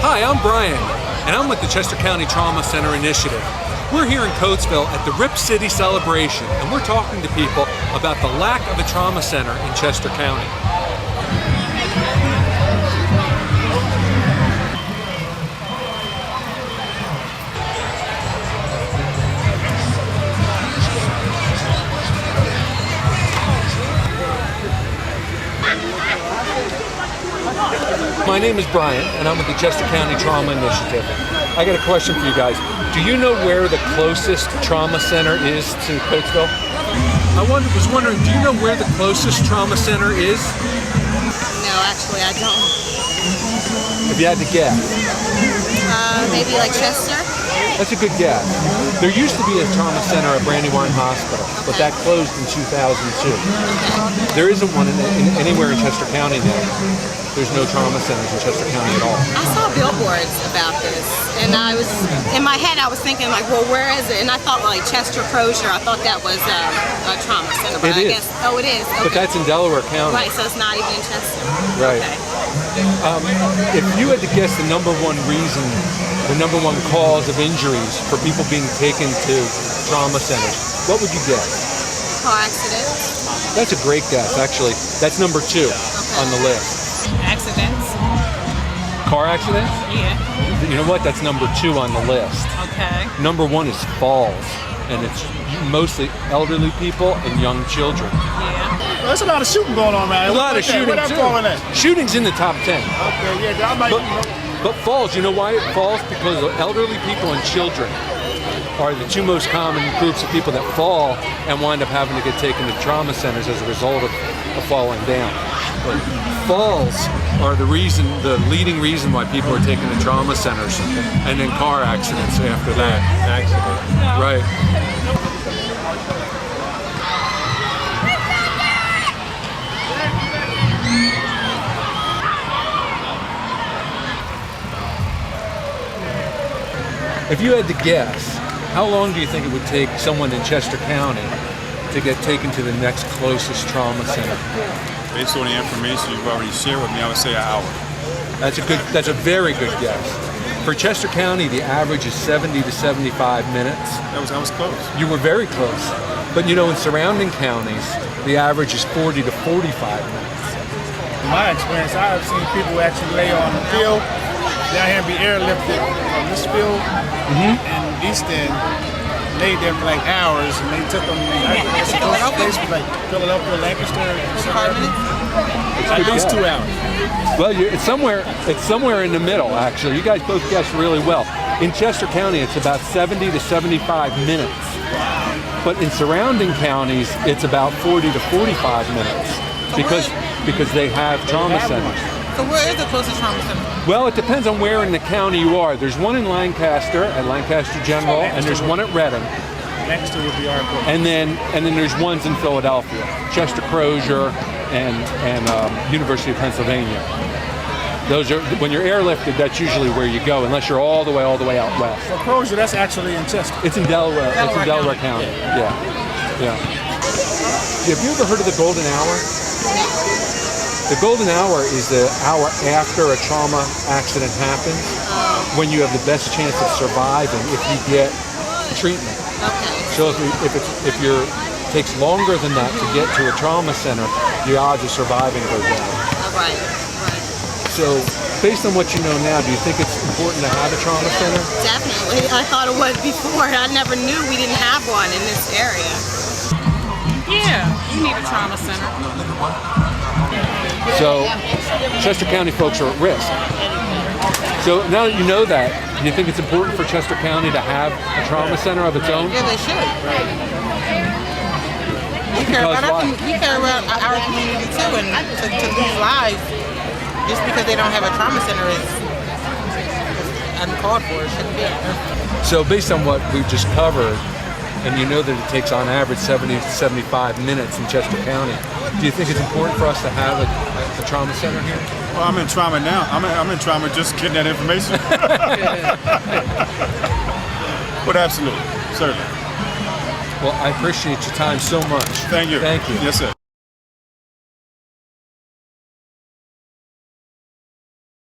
Hi, I'm Brian, and I'm with the Chester County Trauma Center Initiative. We're here in Coatsville at the Rip City celebration, and we're talking to people about the lack of a trauma center in Chester County. My name is Brian, and I'm with the Chester County Trauma Initiative. I got a question for you guys. Do you know where the closest trauma center is to Coatsville? I was wondering, do you know where the closest trauma center is? No, actually, I don't. If you had to guess. Maybe like Chester? That's a good guess. There used to be a trauma center at Brandywine Hospital, but that closed in 2002. There isn't one anywhere in Chester County now. There's no trauma centers in Chester County at all. I saw billboards about this, and in my head I was thinking like, well, where is it? And I thought like Chester Crozier. I thought that was a trauma center, but It is. I guess it is. Okay. But that's in Delaware County. Right, so it's not even in Chester. Right. Okay. If you had to guess the number one reason, the number one cause of injuries for people being taken to trauma centers, what would you guess? Car accident. That's a great guess, actually. That's number 2 on the list. Accidents. Car accidents? Yeah. You know what? That's number 2 on the list. Okay. Number 1 is falls, and it's mostly elderly people and young children. Yeah. Well, there's a lot of shooting going on, man. A lot of shooting, Where that too. falling at? Shooting's in the top 10. Okay, yeah, I might. But falls, you know why it falls? Because elderly people and children are the 2 most common groups of people that fall and wind up having to get taken to trauma centers as a result of falling down. But falls are the leading reason why people are taken to trauma centers, and then car accidents after that. Right. If you had to guess, how long do you think it would take someone in Chester County to get taken to the next closest trauma center? Based on the information you've already shared with me, I would say an hour. That's a very good guess. For Chester County, the average is 70 to 75 minutes. I was close. You were very close. But you know, in surrounding counties, the average is 40 to 45 minutes. In my experience, I have seen people actually lay on the field down here and be airlifted from this field and East End, laid there for like hours, and they took them. I guess those places like Philadelphia, Lancaster, at least 2 hours. Well, it's somewhere in the middle, actually. You guys both guessed really well. In Chester County, it's about 70 to 75 minutes. But in surrounding counties, it's about 40 to 45 minutes because they have trauma centers. So where is the closest trauma center? Well, it depends on where in the county you are. There's one in Lancaster, at Lancaster General, and there's one at Reading. Lancaster would be our goal. And then there's ones in Philadelphia, Chester Crozier and University of Pennsylvania. Those are, when you're airlifted, that's usually where you go, unless you're all the way out west. Well, Crozier, that's actually in Chester. It's in Delaware. It's in Delaware County. Yeah. Have you ever heard of the golden hour? The golden hour is the hour after a trauma accident happens, when you have the best chance of surviving if you get treatment. Okay. So if it takes longer than that to get to a trauma center, the odds of surviving go down. Right. So based on what you know now, do you think it's important to have a trauma center? Definitely. I thought it was before. I never knew we didn't have one in this area. Yeah, you need a trauma center. So Chester County folks are at risk. So now that you know that, do you think it's important for Chester County to have a trauma center of its own? Yeah, they should. We care about our community too, and to lose lives just because they don't have a trauma center is uncalled for. It shouldn't be. So based on what we've just covered, and you know that it takes on average 70 to 75 minutes in Chester County, do you think it's important for us to have a trauma center here? Well, I'm in trauma now. I'm in trauma just getting that information. But absolutely, certainly. Well, I appreciate your time so much. Thank you. Thank you. Yes, sir.